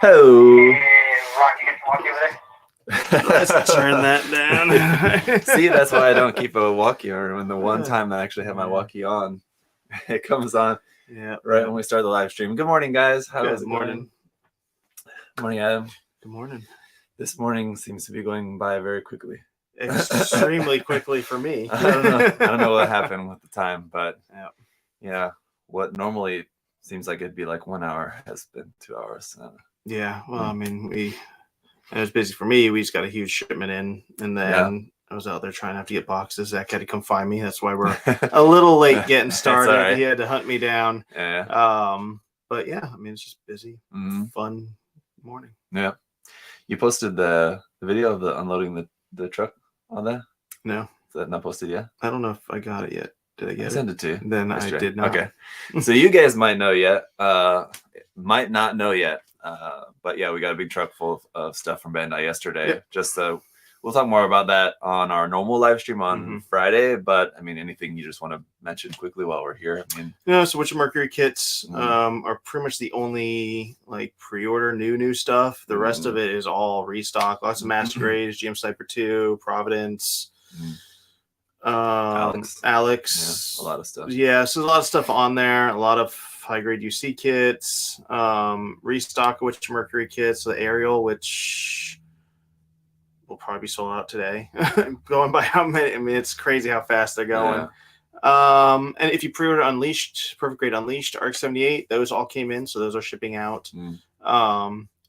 Ho! Rocky, get walkie over there. Let's turn that down. See, that's why I don't keep a walkie on. When the one time I actually have my walkie on, it comes on right when we start the live stream. Good morning, guys. How's it going? Good morning, Adam. Good morning. This morning seems to be going by very quickly. Extremely quickly for me. I don't know what happened with the time, but yeah, what normally seems like it'd be like 1 hour has been 2 hours. Yeah, well, I mean, it was busy for me. We just got a huge shipment in, and then I was out there trying to have to get boxes. Zach had to come find me. That's why we're a little late getting started. Right. He had to hunt me down. Yeah. But yeah, I mean, it's just busy, fun morning. Yeah. You posted the video of the unloading the truck on there? No. Is that not posted yet? I don't know if I got it yet. Did I get it? Send it to you. Then I did not. Okay. So you guys might know yet, might not know yet. But yeah, we got a big truck full of stuff from Bandai yesterday. Yep. Just we'll talk more about that on our normal live stream on Friday. But I mean, anything you just want to mention quickly while we're here? I mean, so Witcher Mercury kits are pretty much the only like pre-order new stuff. The rest of it is all restock. Lots of Masquerades, GM Sniper 2, Providence. Alex, a lot of stuff. Yeah, so there's a lot of stuff on there. A lot of high grade UC kits, restock Witcher Mercury kits, the aerial, which will probably be sold out today. Going by how many, I mean, it's crazy how fast they're going. And if you pre-order Unleashed, Perfect Grade Unleashed, RX-78, those all came in, so those are shipping out.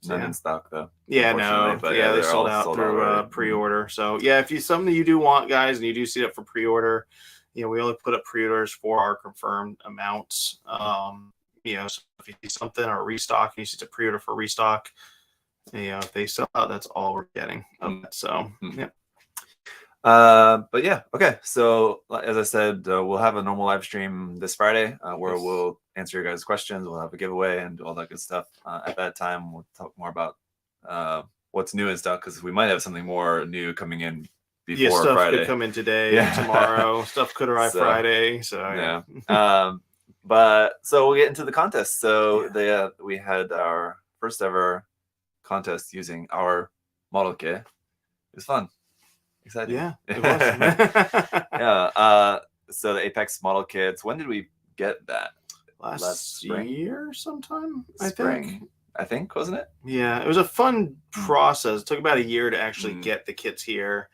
None in stock though. Yeah, no, but yeah, they sold out through pre-order. So yeah, if you something you do want, guys, and you do see it for pre-order, we only put up pre-orders for our confirmed amounts. So if you see something or restock, and you see it's a pre-order for restock, if they sell out, that's all we're getting. So yeah. But yeah, okay. So as I said, we'll have a normal live stream this Friday where we'll answer your guys' questions. We'll have a giveaway and all that good stuff. At that time, we'll talk more about what's new and stuff because we might have something more new coming in before stuff Friday. Could come in today, tomorrow. Stuff could arrive Friday. So yeah. But so we'll get into the contest. So we had our first ever contest using our model kit. It was fun. Exciting. Yeah, it was. Yeah. So the Apex model kits. When did we get that? Last year, sometime. Spring. I think, wasn't it? Yeah, it was a fun process. It took about a year to actually get the kits here.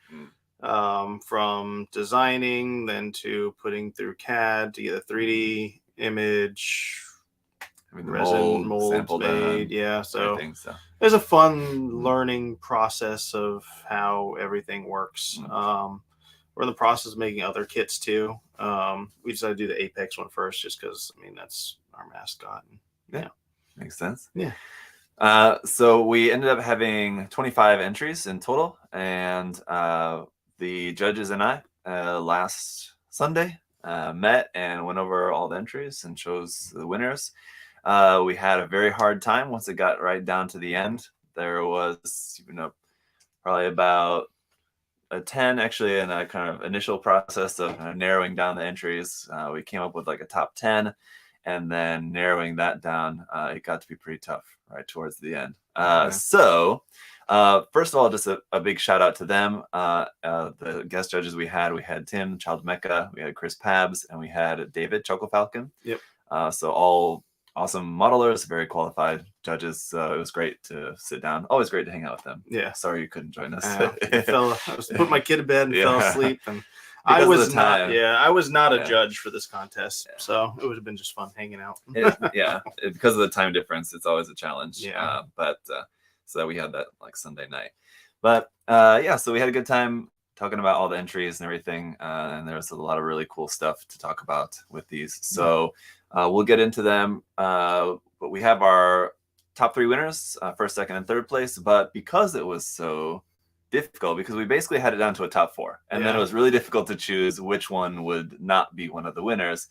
From designing, then to putting through CAD to get a 3D image. Resin molds made, so it was a fun learning process of how everything works. We're in the process of making other kits too. We decided to do the Apex one first, just because I mean that's our mascot. Yeah, makes sense. Yeah. So we ended up having 25 entries in total, and the judges and I last Sunday met and went over all the entries and chose the winners. We had a very hard time once it got right down to the end. There was, probably about a 10 actually in a kind of initial process of narrowing down the entries. We came up with like a top 10, and then narrowing that down, it got to be pretty tough right towards the end. So first of all, just a big shout out to them. The guest judges we had Tim, Child Mecca, we had Chris Pabs, and we had David, Choco Falcon. Yep. So all awesome modelers, very qualified judges. So it was great to sit down. Always great to hang out with them. Yeah. Sorry you couldn't join us. I was put my kid to bed and fell asleep, and I was not a judge for this contest, so it would have been just fun hanging out. Because of the time difference, it's always a challenge. Yeah. So we had that like Sunday night. But so we had a good time talking about all the entries and everything, and there's a lot of really cool stuff to talk about with these. So we'll get into them. But we have our top 3 winners, first, second, and third place. But because it was so difficult, because we basically had it down to a top 4, and then it was really difficult to choose which one would not be one of the winners.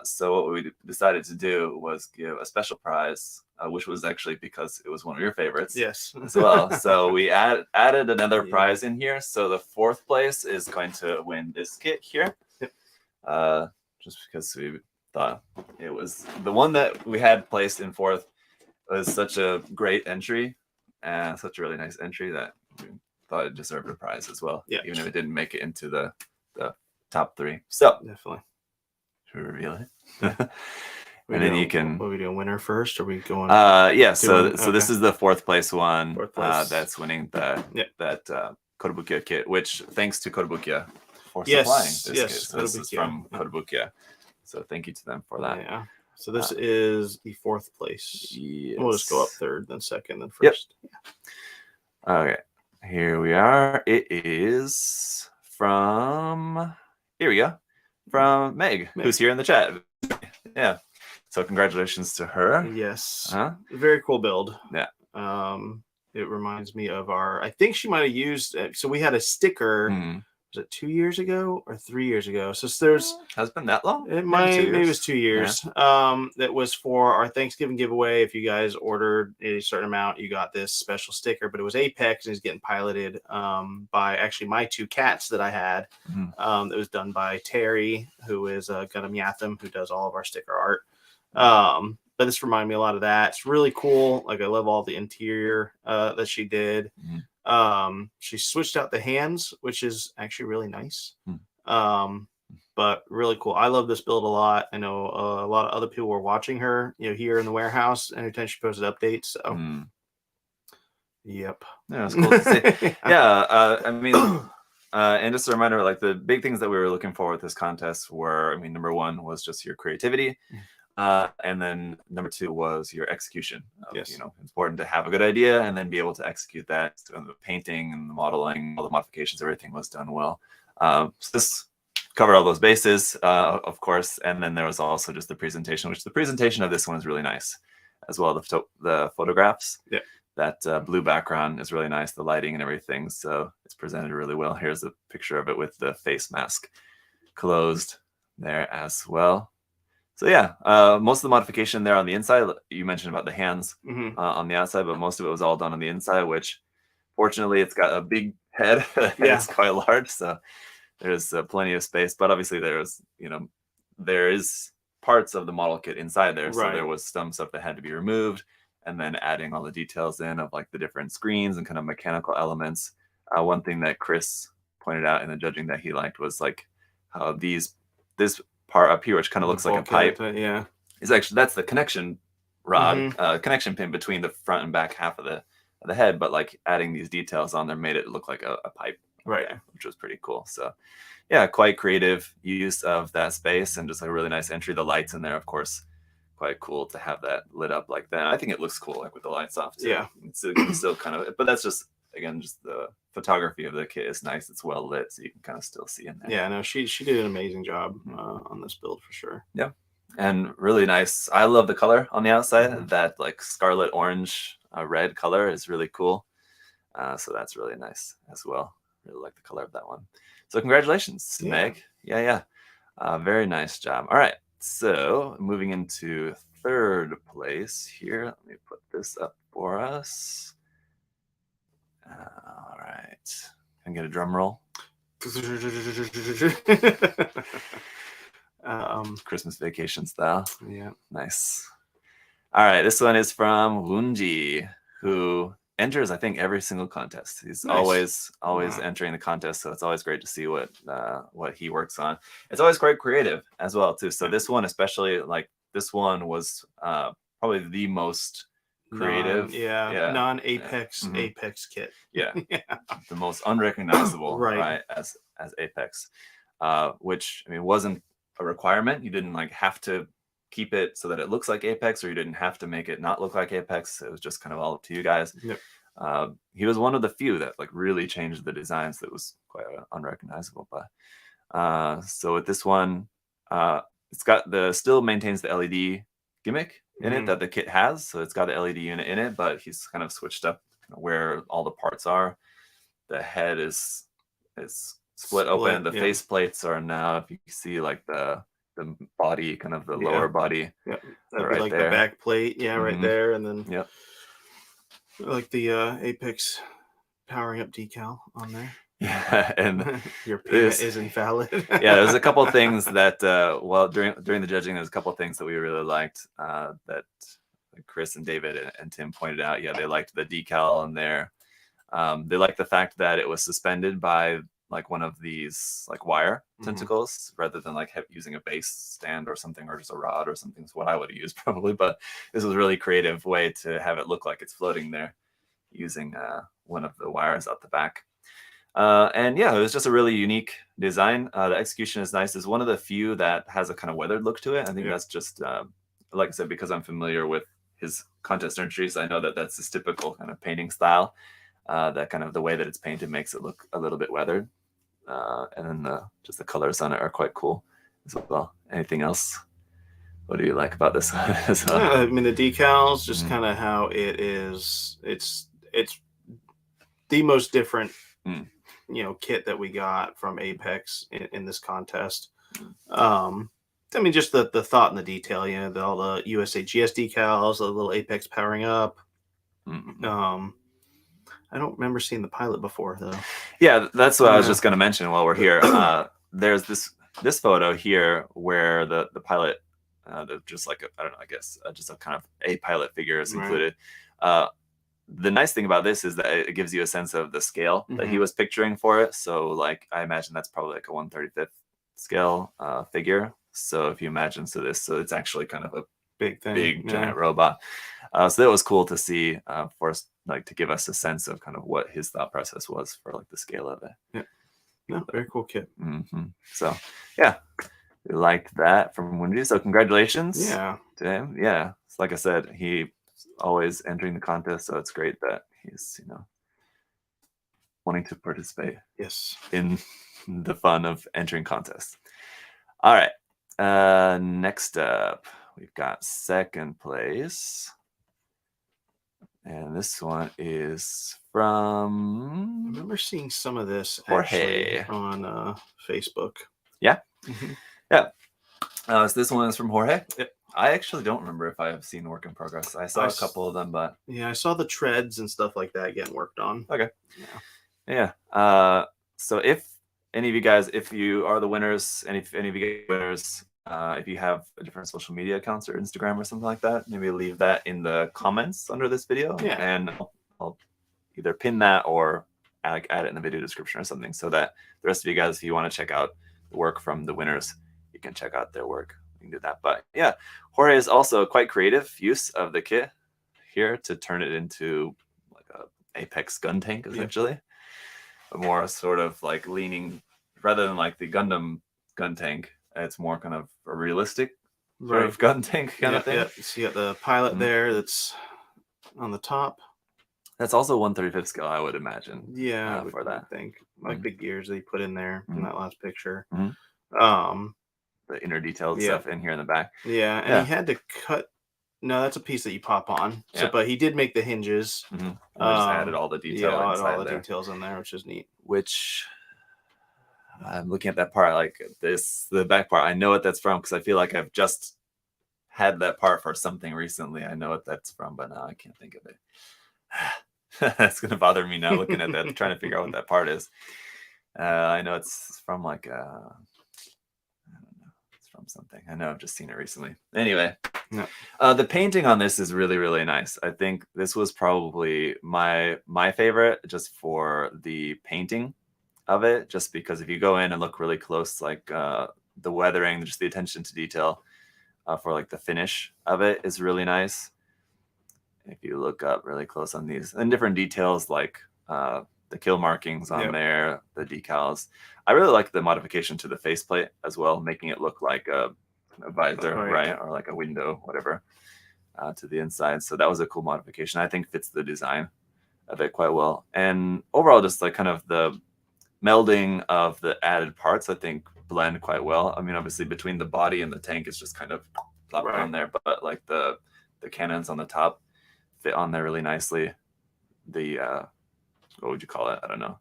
So what we decided to do was give a special prize, which was actually because it was one of your favorites. Yes. As well. So we added another prize in here. So the 4th place is going to win this kit here. Just because we thought it was the one that we had placed in 4th was such a great entry and such a really nice entry that we thought it deserved a prize as well. Yeah. Even if it didn't make it into the top 3. So Definitely. should we reveal it? We And then doing- you can. What are we doing? Winner first? Or are we going? Yeah. So doing- this okay. is the 4th place one. Fourth place. That's winning that Kotobukiya kit, which thanks to Kotobukiya for Yes, supplying this yes, kit. So this is Kotobukiya. from Kotobukiya. So thank you to them for that. Yeah. So this is the 4th place. Yes. We'll just go up 3rd, then 2nd, then 1st. Yep. Okay. Here we are. It is from. Here we go. From Meg, who's here in the chat. Yeah. So congratulations to her. Yes. Huh? Very cool build. Yeah. It reminds me of our. I think she might have used. So we had a sticker. Mhm. Was it 2 years ago or 3 years ago? So there's. Has it been that long? It Maybe might 2 maybe it years. was 2 years. That was for our Thanksgiving giveaway. If you guys ordered a certain amount, you got this special sticker. But it was Apex and it's getting piloted by actually my 2 cats that I had. Mhm. That was done by Terry, who is Gundam Yatham, who does all of our sticker art. But this reminded me a lot of that. It's really cool. Like I love all the interior that she did. She switched out the hands, which is actually really nice. But really cool. I love this build a lot. I know a lot of other people were watching her, here in the warehouse anytime she posted updates. So, yep. Yeah, it's cool to see. Yeah, I mean, and just a reminder, like the big things that we were looking for with this contest were, I mean, number 1 was just your creativity. And then number 2 was your execution. Yes. It's important to have a good idea and then be able to execute that. So the painting and the modeling, all the modifications, everything was done well. So this covered all those bases, of course. And then there was also just the presentation, which the presentation of this one is really nice as well. The photographs. Yeah. That blue background is really nice, the lighting and everything. So it's presented really well. Here's a picture of it with the face mask closed there as well. So yeah, most of the modification there on the inside, you mentioned about the hands on the outside, but most of it was all done on the inside, which fortunately it's got a big head. It's quite large. So there's plenty of space, but obviously there is parts of the model kit inside there. So there was some stuff that had to be removed, and then adding all the details in of like the different screens and kind of mechanical elements. One thing that Chris pointed out in the judging that he liked was like how this part up here, which kind of looks like a pipe, is actually, that's the connection rod, connection pin between the front and back half of the head, but like adding these details on there made it look like a pipe, which was pretty cool. So yeah, quite creative use of that space and just like a really nice entry. The lights in there, of course, quite cool to have that lit up like that. I think it looks cool, like with the lights off too. Yeah, it's still kind of, but that's just, again, just the photography of the kit is nice. It's well lit, so you can kind of still see in there. Yeah, no, she did an amazing job on this build for sure. Yeah, and really nice. I love the color on the outside. That like scarlet orange red color is really cool. So that's really nice as well. Really like the color of that one. So congratulations, Meg. Yeah. Very nice job. All right, so moving into 3rd place here. Let me put this up for us. All right. Can I get a drum roll? Christmas Vacation style. Yeah. Nice. All right. This one is from Wunji, who enters, I think, every single contest. He's always entering the contest. So it's always great to see what he works on. It's always quite creative as well, too. So this one, especially, like this one was probably the most creative, non-Apex Apex kit. Yeah. The most unrecognizable, right, as Apex, which, I mean, wasn't a requirement. You didn't like have to keep it so that it looks like Apex, or you didn't have to make it not look like Apex. It was just kind of all up to you guys. He was one of the few that like really changed the designs that was quite unrecognizable. But so with this one, it's got still maintains the LED gimmick in it that the kit has. So it's got the LED unit in it, but he's kind of switched up where all the parts are. The head is split open. The face plates are now, if you see like the body, kind of the lower body. Yeah, that'd be like there. The back plate. Yeah, right there. And then like the Apex powering up decal on there. Yeah, and your payment is invalid. Yeah, there's a couple of things that during the judging, there's a couple of things that we really liked that Chris and David and Tim pointed out, yeah, they liked the decal on there. They liked the fact that it was suspended by like one of these like wire tentacles rather than like using a base stand or something, or just a rod or something. Is what I would have used probably, but this was a really creative way to have it look like it's floating there using one of the wires out the back. And yeah, it was just a really unique design. The execution is nice. It's one of the few that has a kind of weathered look to it. I think that's just, like I said, because I'm familiar with his contest entries, I know that that's his typical kind of painting style. That kind of the way that it's painted makes it look a little bit weathered. And then just the colors on it are quite cool as well. Anything else? What do you like about this one as well? Yeah, I mean, the decals, just kind of how it is. It's the most different, kit that we got from Apex in this contest. I mean, just the thought and the detail, all the USAGS decals, the little Apex powering up. I don't remember seeing the pilot before, though. Yeah, that's what I was just going to mention while we're here. There's this photo here where the pilot, just like I don't know, I guess just a kind of a pilot figure is included. The nice thing about this is that it gives you a sense of the scale that he was picturing for it. So, like, I imagine that's probably like a 1/35th scale figure. So if you imagine, so it's actually kind of a big thing, giant robot. So that was cool to see for us, like, to give us a sense of kind of what his thought process was for like the scale of it. Yeah, no, very cool kit. So yeah, we liked that from Wendy. So congratulations, to him. Yeah, so like I said, he always entering the contest, so it's great that he's wanting to participate. Yes, in the fun of entering contests. All right. Next up, we've got second place. And this one is from... I remember seeing some of this Jorge on Facebook. Yeah? Yeah. So this one is from Jorge. I actually don't remember if I have seen work in progress. I saw a couple of them, but... Yeah, I saw the treads and stuff like that getting worked on. Okay. Yeah. So if any of you guys, if you are the winners, and if any of you get winners, if you have a different social media accounts or Instagram or something like that, maybe leave that in the comments under this video, and I'll either pin that or add it in the video description or something, so that the rest of you guys, if you want to check out the work from the winners, you can check out their work. You can do that. But yeah, Jorge is also quite creative use of the kit here to turn it into like a Apex gun tank, essentially. A more sort of like leaning, rather than like the Gundam gun tank, it's more kind of a realistic sort of gun tank kind of thing. So you got the pilot there that's on the top. That's also 1/35th scale, I would imagine. Yeah, for that. I think like the gears they put in there in that last picture. The inner detailed stuff in here in the back. Yeah, and he had to cut. No, that's a piece that you pop on. So, but he did make the hinges. Just added all the detail all the details in there, which is neat. Which I'm looking at that part, like the back part. I know what that's from because I feel like I've just had that part for something recently. I know what that's from, but now I can't think of it. That's gonna bother me now looking at that, trying to figure out what that part is. I know it's from like from something. I know I've just seen it recently. Anyway, the painting on this is really, really nice. I think this was probably my favorite, just for the painting of it, just because if you go in and look really close, like the weathering, just the attention to detail for like the finish of it is really nice. If you look up really close on these and different details, like the kill markings on there, the decals. I really like the modification to the faceplate as well, making it look like a visor, right? Or like a window, whatever, to the inside. So that was a cool modification. I think fits the design of it quite well. And overall, just like kind of the melding of the added parts, I think blend quite well. I mean, obviously between the body and the tank, it's just kind of plopped on there, but like the cannons on the top fit on there really nicely. The what would you call it? I don't know.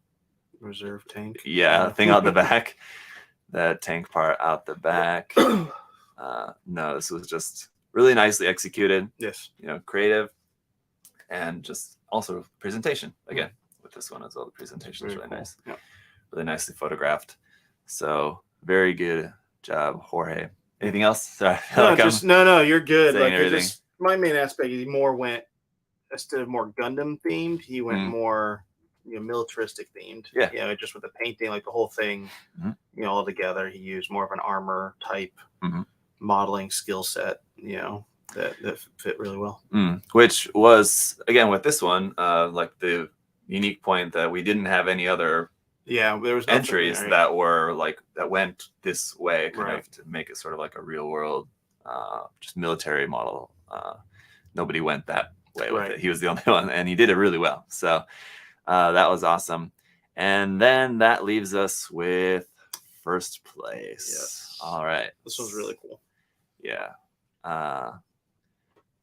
Reserve tank. Yeah, thing out the back. That tank part out the back. No, this was just really nicely executed. Yes. Creative, and just also presentation again with this one as well. The presentation is really nice. Yeah. Really nicely photographed. So very good job, Jorge. Anything else? Sorry. No, you're good. Like my main aspect is he more went, instead of more Gundam themed, he went more, militaristic themed. Yeah. Just with the painting, like the whole thing, Mhm. all together. He used more of an armor type Mhm. modeling skill set, that fit really well. Which was, again, with this one, like the unique point that we didn't have any other there was entries nothing, right? that were like that went this way, kind Right. of to make it sort of like a real world, just military model. Nobody went that way with Right. it. He was the only one, and he did it really well. So that was awesome. And then that leaves us with first place. Yes. All right. This one's really cool. Yeah.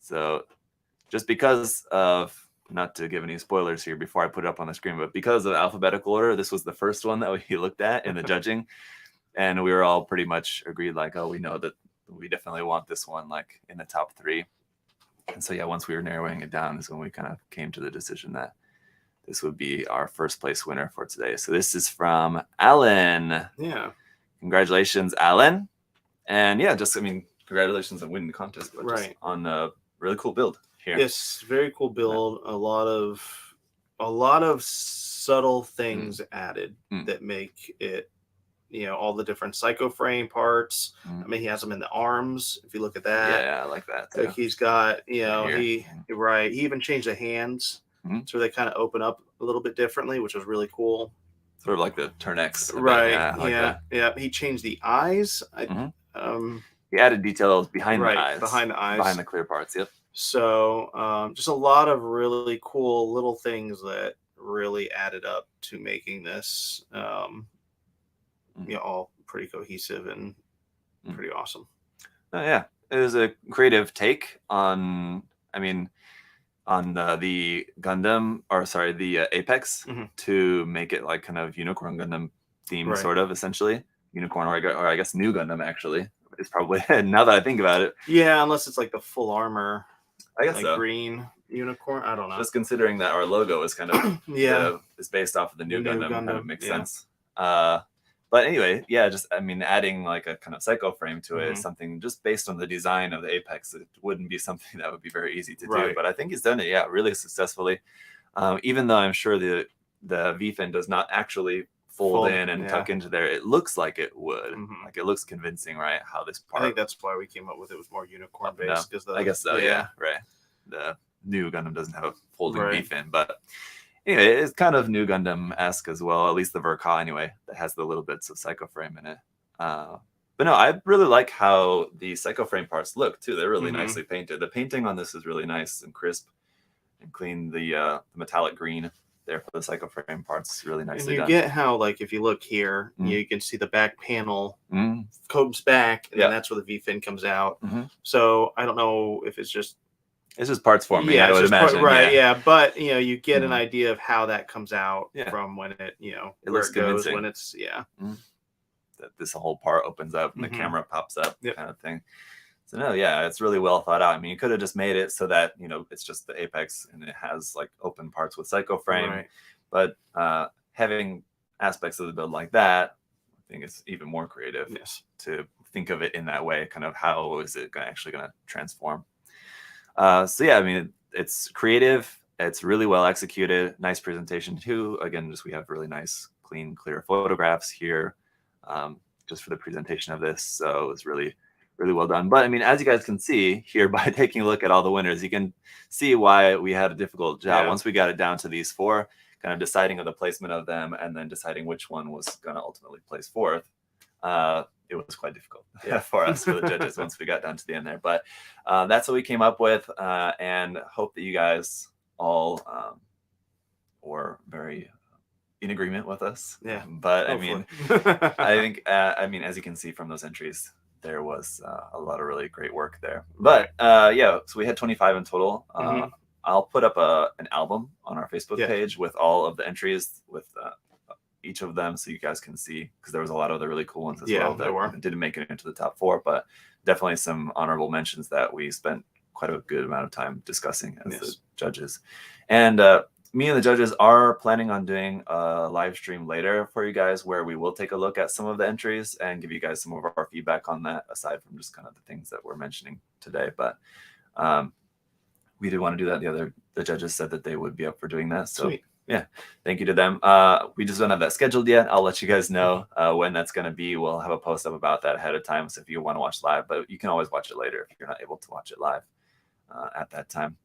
So just because of, not to give any spoilers here before I put it up on the screen, but because of alphabetical order, this was the first one that we looked at in the judging. And we were all pretty much agreed, like, oh, we know that we definitely want this one, like, in the top 3. And so, yeah, once we were narrowing it down is when we kind of came to the decision that this would be our first place winner for today. So this is from Alan. Yeah. Congratulations, Alan. And yeah, just, I mean, congratulations on winning the contest, but just on a really cool build here. Yes, very cool build. A lot of subtle things added that make it, all the different psycho frame parts. I mean, he has them in the arms. If you look at that, Yeah, I like that too. Like he's got, Right he even changed the hands so they kind of open up a little bit differently, which was really cool. Sort of like the Turn X. Right. Yeah. Like that. Yeah. He changed the eyes. He added details behind the eyes. Behind the eyes. Behind the clear parts. Yep. So just a lot of really cool little things that really added up to making this, all pretty cohesive and pretty awesome. Yeah. It was a creative take on, I mean, on the Gundam, or sorry, the Apex, to make it like kind of Unicorn Gundam theme, sort of, essentially. Unicorn, or I guess New Gundam, actually, is probably, now that I think about it. Yeah, unless it's like the full armor. I guess like so. Green unicorn. I don't know. Just considering that our logo is kind of is based off of the New Gundam, kind of makes sense. But anyway, yeah, just, I mean, adding like a kind of psycho frame to it is something just based on the design of the Apex. It wouldn't be something that would be very easy to do. But I think he's done it, really successfully. Even though I'm sure the V-fin does not actually fold in and tuck into there, it looks like it would. Like, it looks convincing, right? How this part. I think that's why we came up with it was more unicorn based. I guess so. Yeah, right. The New Gundam doesn't have a folding V-fin, but anyway, it's kind of New Gundam-esque as well, at least the Verka anyway, that has the little bits of psycho frame in it. But no, I really like how the psycho frame parts look too. They're really nicely painted. The painting on this is really nice and crisp and clean. The metallic green there for the psycho frame parts, really nicely done. And you get how, like, if you look here, you can see the back panel comes back, and then that's where the V-fin comes out. So I don't know if it's just parts forming, I would imagine. But you get an idea of how that comes out from when it, it looks convincing when it's that this whole part opens up and the camera pops up, kind of thing. So no, it's really well thought out. I mean, you could have just made it so that it's just the Apex and it has like open parts with psycho frame, but having aspects of the build like that, I think it's even more creative to think of it in that way. Kind of, how is it actually going to transform? So yeah, I mean, it's creative. It's really well executed. Nice presentation too. Again, just we have really nice, clean, clear photographs here, just for the presentation of this. So it's really, really well done. But I mean, as you guys can see here, by taking a look at all the winners, you can see why we had a difficult job. Once we got it down to these 4, kind of deciding of the placement of them, and then deciding which one was going to ultimately place 4th. It was quite difficult for us, for the judges, once we got down to the end there. But that's what we came up with, and hope that you guys all were very in agreement with us. But hopefully. I think, as you can see from those entries, there was a lot of really great work there. But so we had 25 in total. I'll put up an album on our Facebook page with all of the entries, with each of them, so you guys can see, because there was a lot of other really cool ones as well that didn't make it into the top 4, but definitely some honorable mentions that we spent quite a good amount of time discussing as the judges. And me and the judges are planning on doing a live stream later for you guys, where we will take a look at some of the entries and give you guys some of our feedback on that, aside from just kind of the things that we're mentioning today. But we did want to do that. The judges said that they would be up for doing that. So Sweet. yeah, thank you to them. We just don't have that scheduled yet. I'll let you guys know when that's going to be. We'll have a post up about that ahead of time. So if you want to watch live, but you can always watch it later if you're not able to watch it live at that time.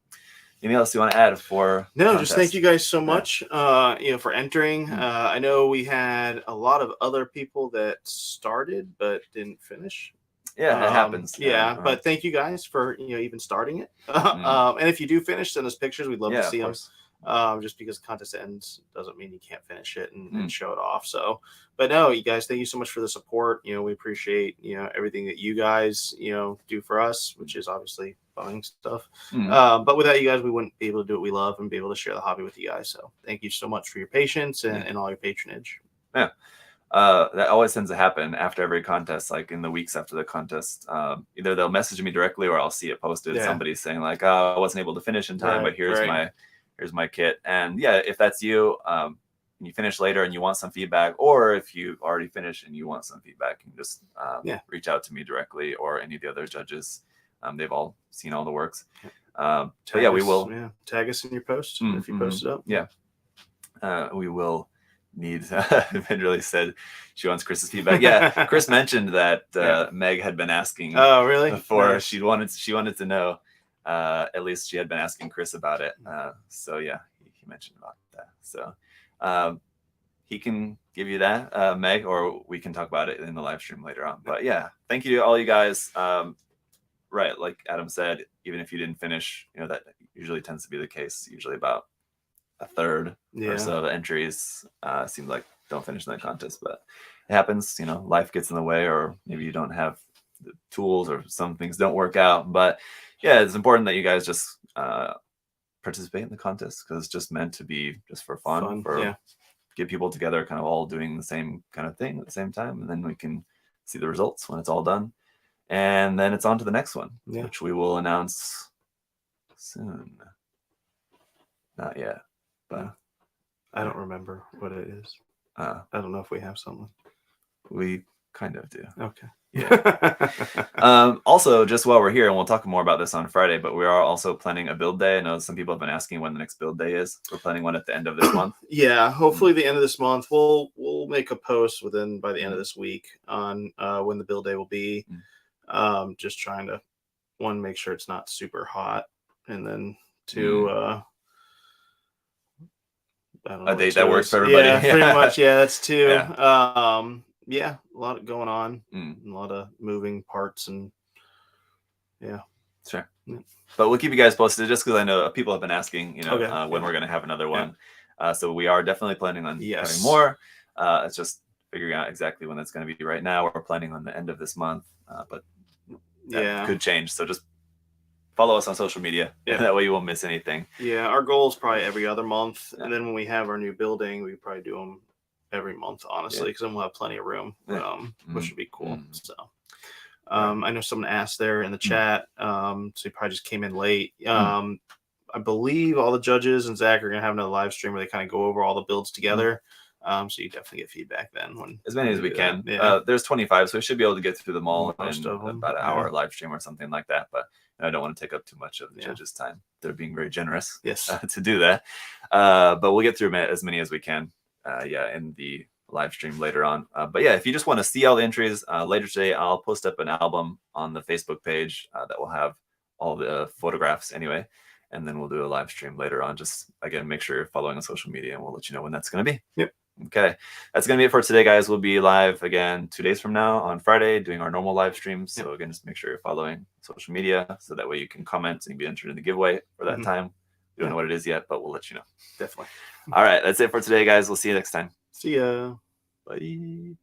Anything else you want to add for? No, just thank you guys so much, for entering. I know we had a lot of other people that started but didn't finish. Yeah, it happens. Yeah, but thank you guys for even starting it. And if you do finish, send us pictures. We'd love to see them. Just because the contest ends doesn't mean you can't finish it and show it off. So, but no, you guys, thank you so much for the support. We appreciate everything that you guys do for us, which is obviously buying stuff. But without you guys, we wouldn't be able to do what we love and be able to share the hobby with you guys. So thank you so much for your patience and all your patronage. Yeah. That always tends to happen after every contest, like in the weeks after the contest. Either they'll message me directly or I'll see it posted. Yeah. Somebody saying like, "Oh, I wasn't able to finish in time, but here's my kit." And yeah, if that's you, you finish later and you want some feedback, or if you already finished and you want some feedback, you can just reach out to me directly or any of the other judges. They've all seen all the works. But yeah, we will tag us in your post if you post it up. Yeah, we will need. Really said she wants Chris's feedback. Yeah, Chris mentioned that Meg had been asking. Oh, really? Before nice. she wanted to know. At least she had been asking Chris about it. So yeah, he mentioned about that. So he can give you that, Meg, or we can talk about it in the live stream later on. But yeah, thank you to all you guys. Right, like Adam said, even if you didn't finish, that usually tends to be the case. Usually about a third or so of the entries seem like don't finish in the contest, but it happens. Life gets in the way, or maybe you don't have the tools, or some things don't work out. But yeah, it's important that you guys just participate in the contest, because it's just meant to be just for fun. Get people together, kind of all doing the same kind of thing at the same time, and then we can see the results when it's all done. And then it's on to the next one, which we will announce soon. Not yet, but I don't remember what it is. I don't know if we have something. We kind of do. Okay. Yeah. Also, just while we're here, and we'll talk more about this on Friday, but we are also planning a build day. I know some people have been asking when the next build day is. We're planning one at the end of this month. Yeah, hopefully the end of this month. We'll make a post by the end of this week on when the build day will be. Just trying to make sure it's not super hot, and then two a date that works for everybody. Yeah, pretty much. Yeah, that's two. Yeah. A lot going on, a lot of moving parts, and sure. But we'll keep you guys posted, just because I know people have been asking, when we're going to have another one. So we are definitely planning on having more. It's just figuring out exactly when that's going to be. Right now, we're planning on the end of this month, but that could change. So just follow us on social media. That way you won't miss anything. Yeah, our goal is probably every other month, and then when we have our new building, we probably do them every month, honestly, because then we'll have plenty of room, which would be cool. So I know someone asked there in the chat, so he probably just came in late. I believe all the judges and Zach are gonna have another live stream where they kind of go over all the builds together. So you definitely get feedback then, when as many as we can. There's 25, so we should be able to get through them all most in of them, about an hour live stream or something like that. But I don't want to take up too much of the judges' time. They're being very generous to do that. But we'll get through as many as we can. In the live stream later on. But yeah, if you just want to see all the entries later today, I'll post up an album on the Facebook page that will have all the photographs anyway. And then we'll do a live stream later on. Just, again, make sure you're following on social media, and we'll let you know when that's going to be. Yep. Okay. That's going to be it for today, guys. We'll be live again 2 days from now on Friday doing our normal live streams. So again, just make sure you're following social media, so that way you can comment and be entered in the giveaway for that time. We don't know what it is yet, but we'll let you know. Definitely. All right. That's it for today, guys. We'll see you next time. See ya. Bye.